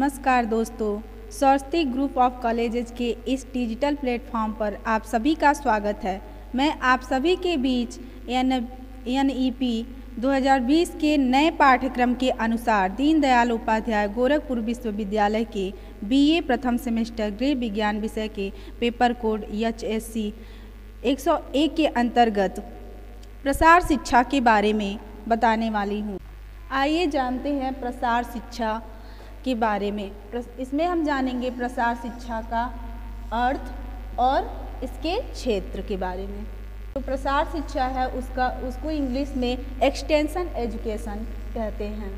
नमस्कार दोस्तों, Saraswati group of colleges के इस डिजिटल प्लेटफॉर्म पर आप सभी का स्वागत है। मैं आप सभी के बीच NEP 2020 के नए पाठ्यक्रम के अनुसार दीनदयाल उपाध्याय गोरखपुर विश्वविद्यालय के BA प्रथम सेमेस्टर गृह विज्ञान विषय के पेपर कोड HSC 101 के अंतर्गत प्रसार शिक्षा के बारे में बताने वाली हूँ। आइए जानते हैं प्रसार शिक्षा के बारे में। इसमें हम जानेंगे प्रसार शिक्षा का अर्थ और इसके क्षेत्र के बारे में। तो प्रसार शिक्षा है उसको इंग्लिश में एक्सटेंशन एजुकेशन कहते हैं।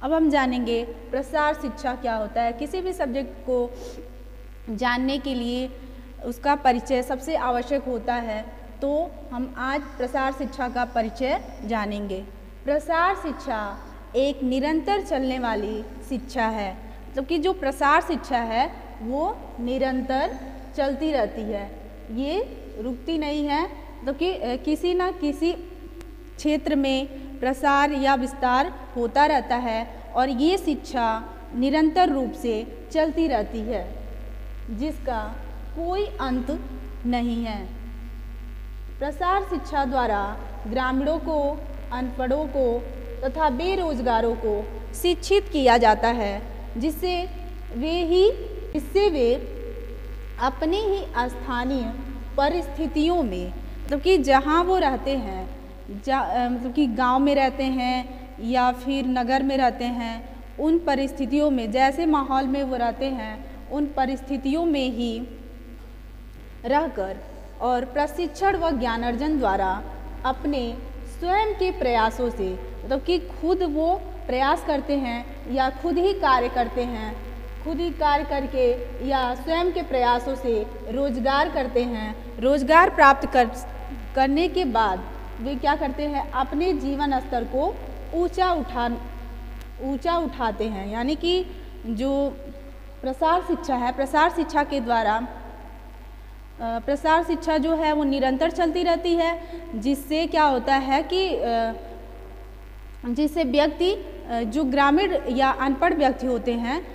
अब हम जानेंगे प्रसार शिक्षा क्या होता है। किसी भी सब्जेक्ट को जानने के लिए उसका परिचय सबसे आवश्यक होता है, तो हम आज प्रसार शिक्षा का परिचय जानेंगे। प्रसार शिक्षा एक निरंतर चलने वाली शिक्षा है, जबकि जो प्रसार शिक्षा है वो निरंतर चलती रहती है, ये रुकती नहीं है। जबकि किसी न किसी क्षेत्र में प्रसार या विस्तार होता रहता है और ये शिक्षा निरंतर रूप से चलती रहती है, जिसका कोई अंत नहीं है। प्रसार शिक्षा द्वारा ग्रामीणों को, अनपढ़ों को तथा बेरोजगारों को शिक्षित किया जाता है, जिससे वे अपने ही स्थानीय परिस्थितियों में, मतलब कि जहाँ वो रहते हैं, मतलब कि गांव में रहते हैं या फिर नगर में रहते हैं, उन परिस्थितियों में, जैसे माहौल में वो रहते हैं, उन परिस्थितियों में ही रहकर और प्रशिक्षण व ज्ञानार्जन द्वारा अपने स्वयं के प्रयासों से, मतलब कि खुद वो प्रयास करते हैं या खुद ही कार्य करते हैं, खुद ही कार्य करके या स्वयं के प्रयासों से रोजगार करते हैं। रोजगार प्राप्त करने के बाद वे क्या करते हैं, अपने जीवन स्तर को ऊंचा उठाते हैं। यानी कि जो प्रसार शिक्षा है, प्रसार शिक्षा के द्वारा प्रसार शिक्षा जो है वो निरंतर चलती रहती है, जिससे क्या होता है कि जिससे व्यक्ति, जो ग्रामीण या अनपढ़ व्यक्ति होते हैं,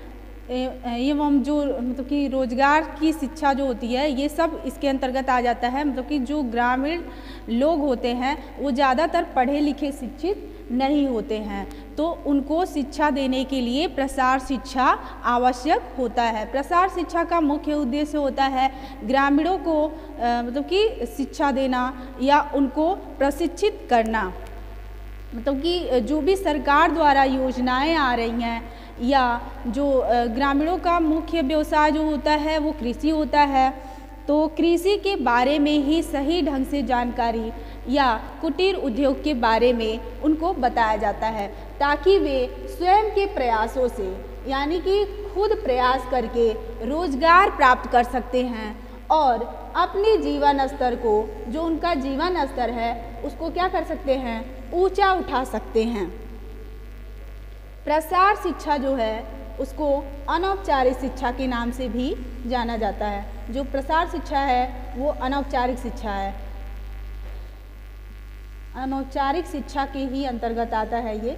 एवं जो मतलब कि रोजगार की शिक्षा जो होती है, ये सब इसके अंतर्गत आ जाता है। मतलब कि जो ग्रामीण लोग होते हैं वो ज़्यादातर पढ़े लिखे शिक्षित नहीं होते हैं, तो उनको शिक्षा देने के लिए प्रसार शिक्षा आवश्यक होता है। प्रसार शिक्षा का मुख्य उद्देश्य होता है ग्रामीणों को मतलब कि शिक्षा देना या उनको प्रशिक्षित करना। मतलब कि जो भी सरकार द्वारा योजनाएं आ रही हैं, या जो ग्रामीणों का मुख्य व्यवसाय जो होता है वो कृषि होता है, तो कृषि के बारे में ही सही ढंग से जानकारी या कुटीर उद्योग के बारे में उनको बताया जाता है, ताकि वे स्वयं के प्रयासों से, यानी कि खुद प्रयास करके रोजगार प्राप्त कर सकते हैं और अपने जीवन स्तर को, जो उनका जीवन स्तर है, उसको क्या कर सकते हैं, ऊंचा उठा सकते हैं। प्रसार शिक्षा जो है उसको अनौपचारिक शिक्षा के नाम से भी जाना जाता है। जो प्रसार शिक्षा है वो अनौपचारिक शिक्षा है, अनौपचारिक शिक्षा के ही अंतर्गत आता है ये,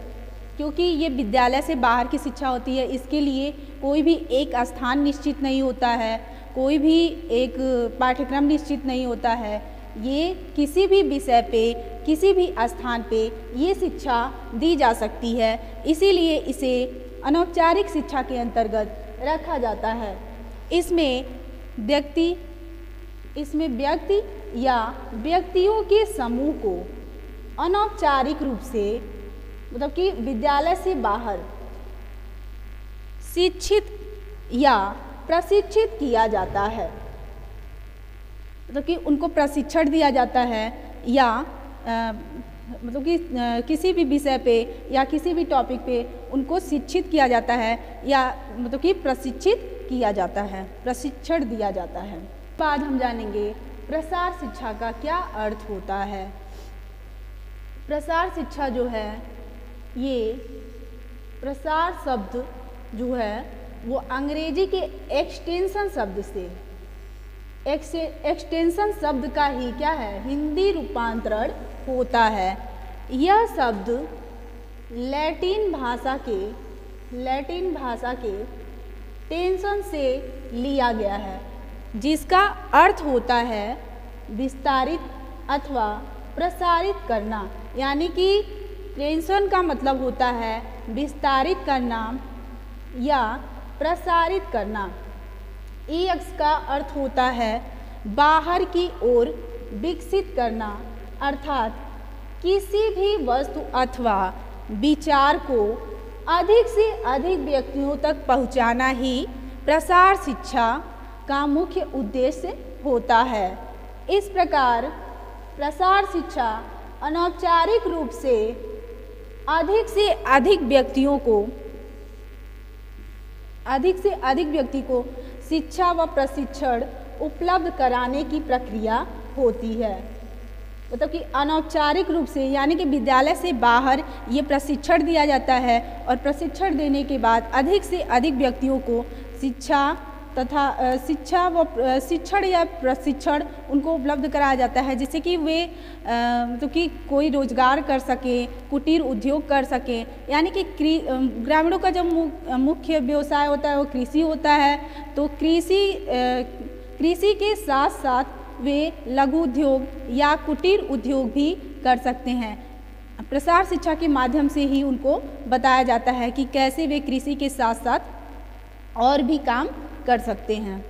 क्योंकि ये विद्यालय से बाहर की शिक्षा होती है। इसके लिए कोई भी एक स्थान निश्चित नहीं होता है, कोई भी एक पाठ्यक्रम निश्चित नहीं होता है। ये किसी भी विषय पे, किसी भी स्थान पे ये शिक्षा दी जा सकती है, इसीलिए इसे अनौपचारिक शिक्षा के अंतर्गत रखा जाता है। इसमें व्यक्ति या व्यक्तियों के समूह को अनौपचारिक रूप से, मतलब कि विद्यालय से बाहर शिक्षित या प्रशिक्षित किया जाता है। मतलब कि उनको प्रशिक्षण दिया जाता है, या मतलब कि किसी भी विषय पे या किसी भी टॉपिक पे उनको शिक्षित किया जाता है, या मतलब कि प्रशिक्षित किया जाता है, प्रशिक्षण दिया जाता है। बाद हम जानेंगे प्रसार शिक्षा का क्या अर्थ होता है। प्रसार शिक्षा जो है, ये प्रसार शब्द जो है वो अंग्रेजी के एक्सटेंशन शब्द से, एक्सटेंशन शब्द का ही क्या है, हिंदी रूपांतरण होता है। यह शब्द लैटिन भाषा के लैटिन भाषा के टेंशन से लिया गया है, जिसका अर्थ होता है विस्तारित अथवा प्रसारित करना। यानी कि टेंशन का मतलब होता है विस्तारित करना या प्रसारित करना। एक्स का अर्थ होता है बाहर की ओर विकसित करना, अर्थात किसी भी वस्तु अथवा विचार को अधिक से अधिक व्यक्तियों तक पहुंचाना ही प्रसार शिक्षा का मुख्य उद्देश्य होता है। इस प्रकार प्रसार शिक्षा अनौपचारिक रूप से अधिक व्यक्ति को शिक्षा व प्रशिक्षण उपलब्ध कराने की प्रक्रिया होती है। मतलब कि अनौपचारिक रूप से यानी कि विद्यालय से बाहर ये प्रशिक्षण दिया जाता है और प्रशिक्षण देने के बाद अधिक से अधिक व्यक्तियों को शिक्षण या प्रशिक्षण उनको उपलब्ध कराया जाता है, जिससे कि वे मतलब कि कोई रोजगार कर सके, कुटीर उद्योग कर सके। यानी कि ग्रामीणों का जब मुख्य व्यवसाय होता है वो कृषि होता है, तो कृषि के साथ साथ वे लघु उद्योग या कुटीर उद्योग भी कर सकते हैं। प्रसार शिक्षा के माध्यम से ही उनको बताया जाता है कि कैसे वे कृषि के साथ साथ और भी काम कर सकते हैं।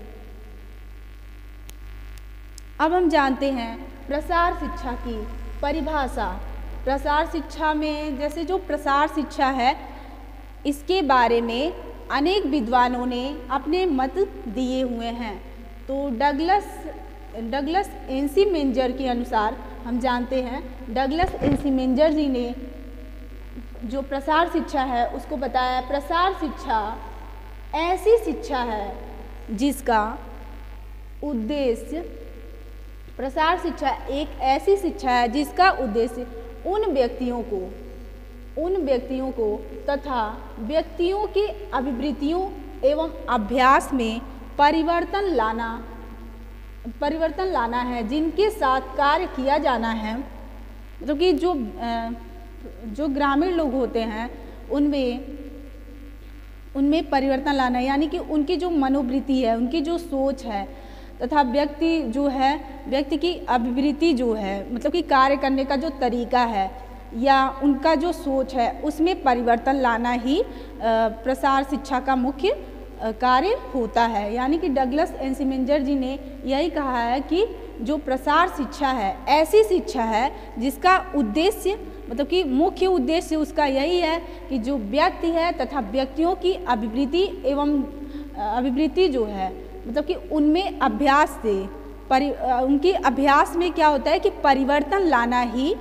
अब हम जानते हैं प्रसार शिक्षा की परिभाषा। प्रसार शिक्षा में जैसे जो प्रसार शिक्षा है इसके बारे में अनेक विद्वानों ने अपने मत दिए हुए हैं। तो डगलस एनसीमेंजर के अनुसार हम जानते हैं, डगलस एनसीमेंजर जी ने जो प्रसार शिक्षा है उसको बताया, प्रसार शिक्षा ऐसी शिक्षा है जिसका उद्देश्य, प्रसार शिक्षा एक ऐसी शिक्षा है जिसका उद्देश्य उन व्यक्तियों को तथा व्यक्तियों की अभिवृत्तियों एवं अभ्यास में परिवर्तन लाना है, जिनके साथ कार्य किया जाना है। मतलब कि जो ग्रामीण लोग होते हैं उनमें परिवर्तन लाना है, यानी कि उनकी जो मनोवृत्ति है, उनकी जो सोच है तथा व्यक्ति की अभिवृत्ति जो है, मतलब कि कार्य करने का जो तरीका है या उनका जो सोच है उसमें परिवर्तन लाना ही प्रसार शिक्षा का मुख्य कार्य होता है। यानी कि डगलस एनसीमेंजर जी ने यही कहा है कि जो प्रसार शिक्षा है ऐसी शिक्षा है जिसका उद्देश्य, मतलब कि मुख्य उद्देश्य उसका यही है कि जो व्यक्ति है तथा व्यक्तियों की अभिवृत्ति जो है, मतलब कि उनमें अभ्यास से उनके अभ्यास में क्या होता है कि परिवर्तन लाना ही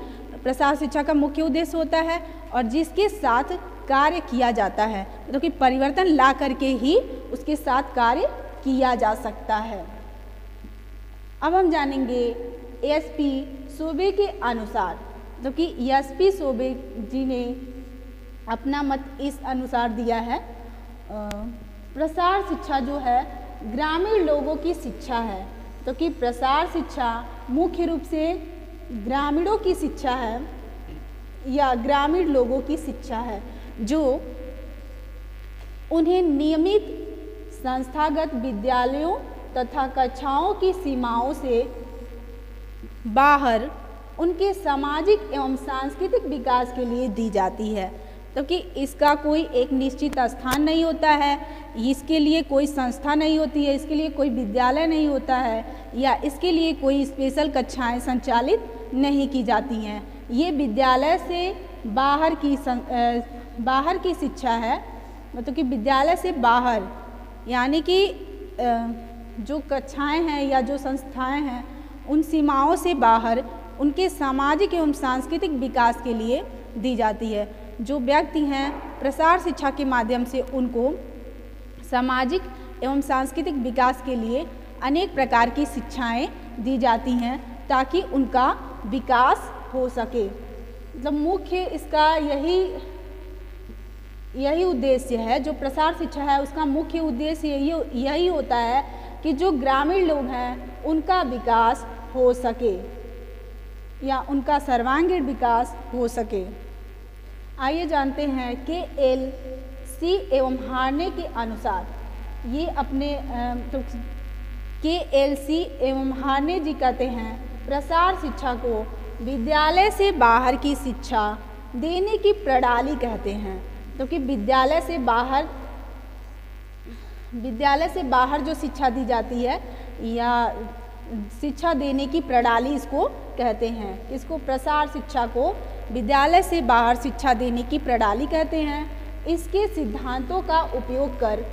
प्रसार शिक्षा का मुख्य उद्देश्य होता है और जिसके साथ कार्य किया जाता है, मतलब कि परिवर्तन ला करके ही उसके साथ कार्य किया जा सकता है। अब हम जानेंगे एसपी सोबे के अनुसार, मतलब कि एसपी सोबे जी ने अपना मत इस अनुसार दिया है, प्रसार शिक्षा जो है ग्रामीण लोगों की शिक्षा है। तो कि प्रसार शिक्षा मुख्य रूप से ग्रामीणों की शिक्षा है या ग्रामीण लोगों की शिक्षा है, जो उन्हें नियमित संस्थागत विद्यालयों तथा कक्षाओं की सीमाओं से बाहर उनके सामाजिक एवं सांस्कृतिक विकास के लिए दी जाती है। तो कि इसका कोई एक निश्चित स्थान नहीं होता है, इसके लिए कोई संस्था नहीं होती है, इसके लिए कोई विद्यालय नहीं होता है या इसके लिए कोई स्पेशल कक्षाएं संचालित नहीं की जाती हैं। ये विद्यालय से बाहर की शिक्षा है, मतलब कि विद्यालय से बाहर, यानी कि जो कक्षाएं हैं या जो संस्थाएं हैं उन सीमाओं से बाहर उनके सामाजिक एवं सांस्कृतिक विकास के लिए दी जाती है। जो व्यक्ति हैं प्रसार शिक्षा के माध्यम से उनको सामाजिक एवं सांस्कृतिक विकास के लिए अनेक प्रकार की शिक्षाएं दी जाती हैं ताकि उनका विकास हो सके। मतलब मुख्य इसका यही उद्देश्य है, जो प्रसार शिक्षा है उसका मुख्य उद्देश्य यही होता है कि जो ग्रामीण लोग हैं उनका विकास हो सके या उनका सर्वांगीण विकास हो सके। आइए जानते हैं के एल सी एवं हार्ने के अनुसार, ये अपने KLC एवं हार्ने जी कहते हैं प्रसार शिक्षा को विद्यालय से बाहर की शिक्षा देने की प्रणाली कहते हैं। तो कि विद्यालय से बाहर जो शिक्षा दी जाती है या शिक्षा देने की प्रणाली इसको कहते हैं। इसको प्रसार शिक्षा को विद्यालय से बाहर शिक्षा देने की प्रणाली कहते हैं। इसके सिद्धांतों का उपयोग कर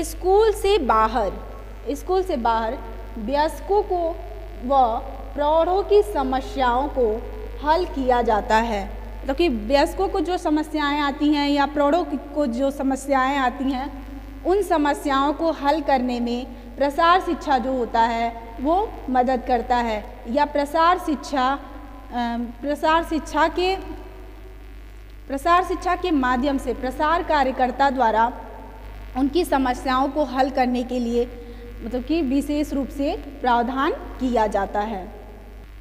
स्कूल से बाहर वयस्कों को व प्रौढ़ों की समस्याओं को हल किया जाता है। तो कि वयस्कों को जो समस्याएं आती हैं या प्रौढ़ों को जो समस्याएं आती हैं, उन समस्याओं को हल करने में प्रसार शिक्षा जो होता है वो मदद करता है। या प्रसार शिक्षा के माध्यम से प्रसार कार्यकर्ता द्वारा उनकी समस्याओं को हल करने के लिए मतलब कि विशेष रूप से प्रावधान किया जाता है।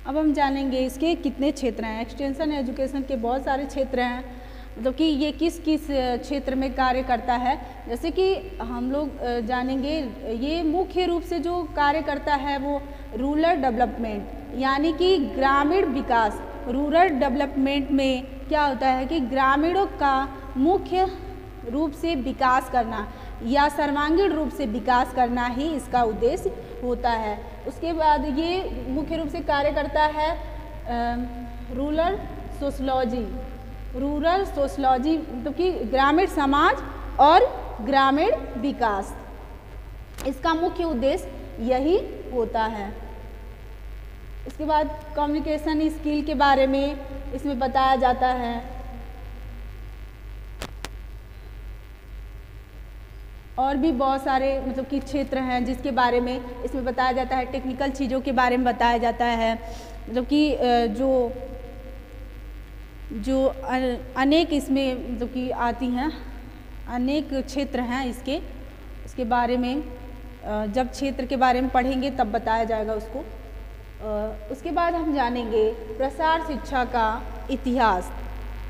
अब हम जानेंगे इसके कितने क्षेत्र हैं। एक्सटेंशन एजुकेशन के बहुत सारे क्षेत्र हैं, मतलब कि ये किस किस क्षेत्र में कार्य करता है। जैसे कि हम लोग जानेंगे, ये मुख्य रूप से जो कार्य करता है वो रूरल डेवलपमेंट, यानी कि ग्रामीण विकास। रूरल डेवलपमेंट में क्या होता है कि ग्रामीणों का मुख्य रूप से विकास करना या सर्वांगीण रूप से विकास करना ही इसका उद्देश्य होता है। उसके बाद ये मुख्य रूप से कार्य करता है रूरल सोशलॉजी, मतलब कि ग्रामीण समाज और ग्रामीण विकास, इसका मुख्य उद्देश्य यही होता है। इसके बाद कम्युनिकेशन स्किल के बारे में इसमें बताया जाता है। और भी बहुत सारे मतलब कि क्षेत्र हैं जिसके बारे में इसमें बताया जाता है। टेक्निकल चीज़ों के बारे में बताया जाता है, मतलब कि जो अनेक इसमें मतलब कि आती हैं, अनेक क्षेत्र हैं इसके बारे में जब क्षेत्र के बारे में पढ़ेंगे तब बताया जाएगा उसको। उसके बाद हम जानेंगे प्रसार शिक्षा का इतिहास।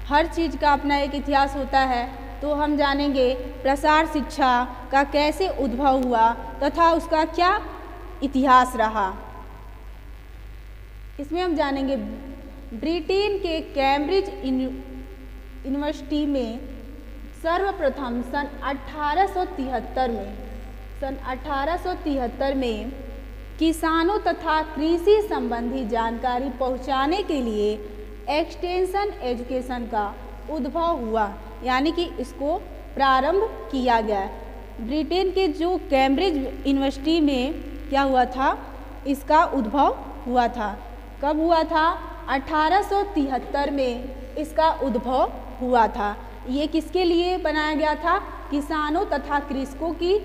हर चीज़ का अपना एक इतिहास होता है, तो हम जानेंगे प्रसार शिक्षा का कैसे उद्भव हुआ तथा उसका क्या इतिहास रहा। इसमें हम जानेंगे ब्रिटेन के कैम्ब्रिज यूनिवर्सिटी में सर्वप्रथम सन 1873 में किसानों तथा कृषि संबंधी जानकारी पहुंचाने के लिए एक्सटेंशन एजुकेशन का उद्भव हुआ, यानी कि इसको प्रारंभ किया गया। ब्रिटेन के जो कैम्ब्रिज यूनिवर्सिटी में क्या हुआ था, इसका उद्भव हुआ था। कब हुआ था? 1873 में इसका उद्भव हुआ था। ये किसके लिए बनाया गया था? किसानों तथा कृषकों की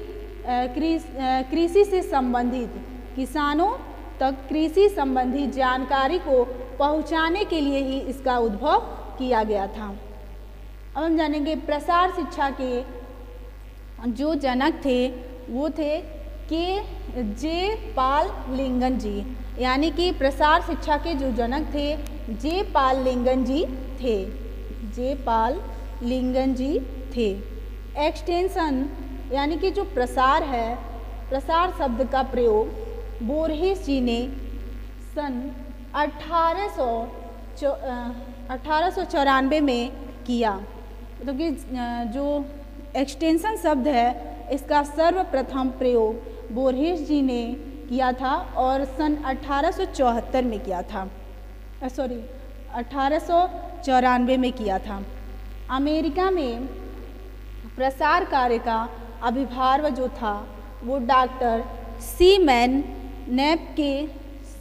कृषि से संबंधित, किसानों तक कृषि संबंधी जानकारी को पहुंचाने के लिए ही इसका उद्भव किया गया था। अब हम जानेंगे प्रसार शिक्षा के जो जनक थे वो थे J. पाल लिंगन जी, यानी कि प्रसार शिक्षा के जो जनक थे J. पाल लिंगन जी थे। एक्सटेंशन यानी कि जो प्रसार है, प्रसार शब्द का प्रयोग बोरहेस जी ने सन 1894 में किया। मतलब कि जो एक्सटेंशन शब्द है इसका सर्वप्रथम प्रयोग बोरहेस जी ने किया था और सन 1894 में किया था, 1894 में किया था। अमेरिका में प्रसार कार्य का आविर्भाव जो था वो डॉक्टर सीमैन नेप के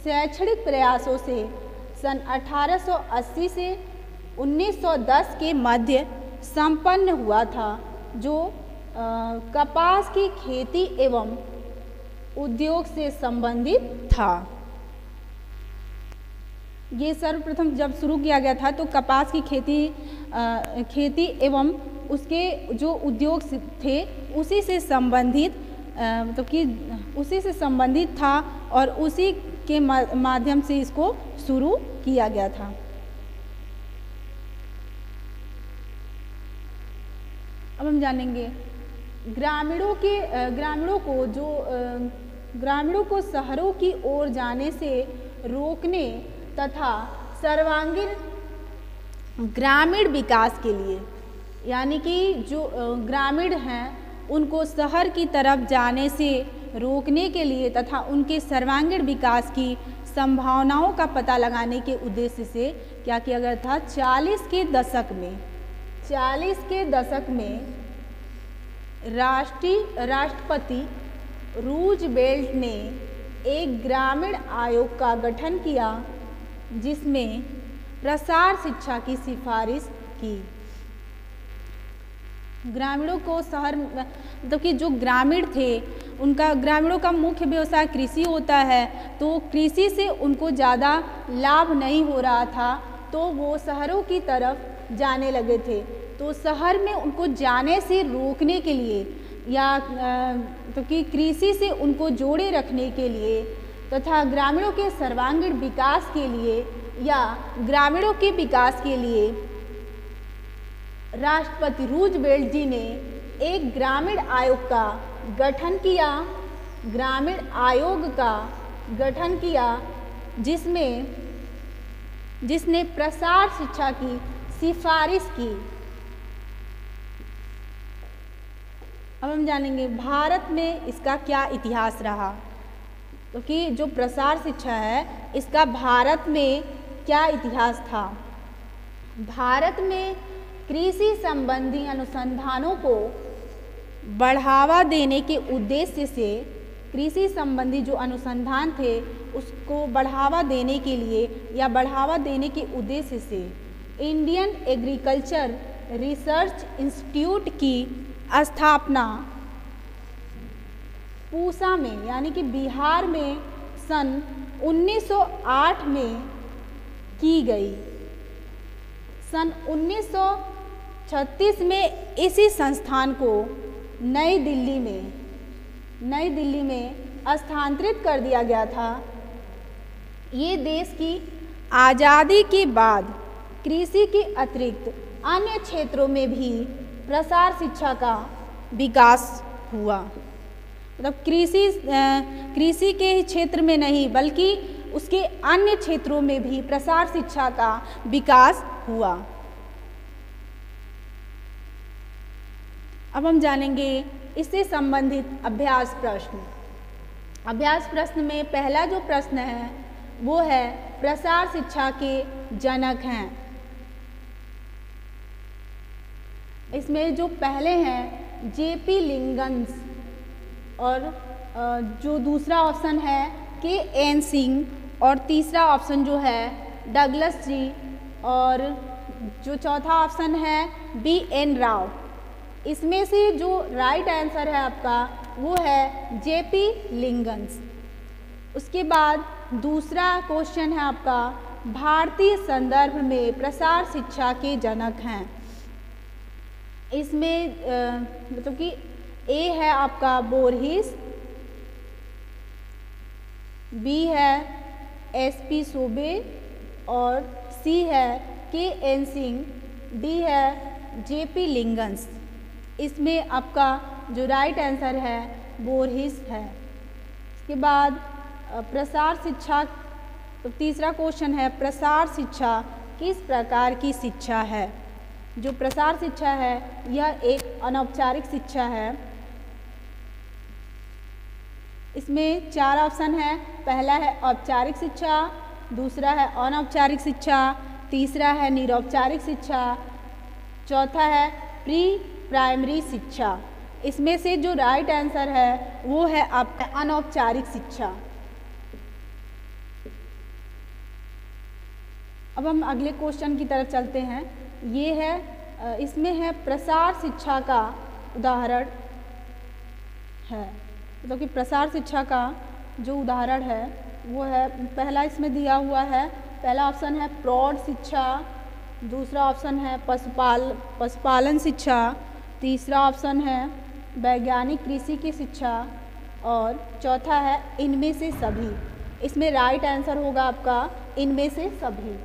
शैक्षणिक प्रयासों से सन 1880 से 1910 के मध्य संपन्न हुआ था, जो कपास की खेती एवं उद्योग से संबंधित था। ये सर्वप्रथम जब शुरू किया गया था तो कपास की खेती एवं उसके जो उद्योग थे उसी से संबंधित मतलब कि उसी से संबंधित था और उसी के माध्यम से इसको शुरू किया गया था। अब हम जानेंगे ग्रामीणों को शहरों की ओर जाने से रोकने तथा सर्वांगीण ग्रामीण विकास के लिए, यानी कि जो ग्रामीण हैं उनको शहर की तरफ जाने से रोकने के लिए तथा उनके सर्वांगीण विकास की संभावनाओं का पता लगाने के उद्देश्य से क्या किया गया था। 40 के दशक में राष्ट्रपति रूजवेल्ट ने एक ग्रामीण आयोग का गठन किया जिसमें प्रसार शिक्षा की सिफारिश की। ग्रामीणों को शहर मतलब कि जो ग्रामीण थे ग्रामीणों का मुख्य व्यवसाय कृषि होता है, तो कृषि से उनको ज़्यादा लाभ नहीं हो रहा था, तो वो शहरों की तरफ जाने लगे थे। तो शहर में उनको जाने से रोकने के लिए या तो कि कृषि से उनको जोड़े रखने के लिए तथा ग्रामीणों के सर्वांगीण विकास के लिए या ग्रामीणों के विकास के लिए राष्ट्रपति रूजवेल्ट जी ने एक ग्रामीण आयोग का गठन किया, जिसने प्रसार शिक्षा की सिफारिश की। अब हम जानेंगे भारत में इसका क्या इतिहास रहा, क्योंकि जो प्रसार शिक्षा है इसका भारत में क्या इतिहास था। भारत में कृषि संबंधी अनुसंधानों को बढ़ावा देने के उद्देश्य से कृषि संबंधी जो अनुसंधान थे उसको बढ़ावा देने के लिए या बढ़ावा देने के उद्देश्य से इंडियन एग्रीकल्चर रिसर्च इंस्टीट्यूट की स्थापना पूसा में यानी कि बिहार में सन 1908 में की गई। सन 1936 में इसी संस्थान को नई दिल्ली में स्थानांतरित कर दिया गया था। ये देश की आज़ादी के बाद कृषि के अतिरिक्त अन्य क्षेत्रों में भी प्रसार शिक्षा का विकास हुआ। मतलब कृषि के ही क्षेत्र में नहीं बल्कि उसके अन्य क्षेत्रों में भी प्रसार शिक्षा का विकास हुआ। अब हम जानेंगे इससे संबंधित अभ्यास प्रश्न में पहला जो प्रश्न है वो है प्रसार शिक्षा के जनक हैं। इसमें जो पहले हैं जेपी लिंगन्स और जो दूसरा ऑप्शन है के.एन. सिंह और तीसरा ऑप्शन जो है डगलस जी और जो चौथा ऑप्शन है बी.एन. राव। इसमें से जो राइट आंसर है आपका वो है जेपी लिंगन्स। उसके बाद दूसरा क्वेश्चन है आपका भारतीय संदर्भ में प्रसार शिक्षा के जनक हैं। इसमें मतलब कि ए है आपका बोरहिस, बी है एस.पी. सोबे और सी है के.एन. सिंह, डी है जेपी लिंगन्स। इसमें आपका जो राइट आंसर है बोरहिस है। इसके बाद प्रसार शिक्षा, तो तीसरा क्वेश्चन है प्रसार शिक्षा किस प्रकार की शिक्षा है। जो प्रसार शिक्षा है यह एक अनौपचारिक शिक्षा है। इसमें 4 ऑप्शन है। पहला है औपचारिक शिक्षा, दूसरा है अनौपचारिक शिक्षा, तीसरा है निरौपचारिक शिक्षा, चौथा है प्री प्राइमरी शिक्षा। इसमें से जो राइट आंसर है वो है आपका अनौपचारिक शिक्षा। अब हम अगले क्वेश्चन की तरफ चलते हैं। ये है इसमें है प्रसार शिक्षा का उदाहरण है, मतलब कि प्रसार शिक्षा का जो उदाहरण है वो है पहला इसमें दिया हुआ है। पहला ऑप्शन है प्रौढ़ शिक्षा, दूसरा ऑप्शन है पशुपालन शिक्षा, तीसरा ऑप्शन है वैज्ञानिक कृषि की शिक्षा और चौथा है इनमें से सभी। इसमें राइट आंसर होगा आपका इनमें से सभी।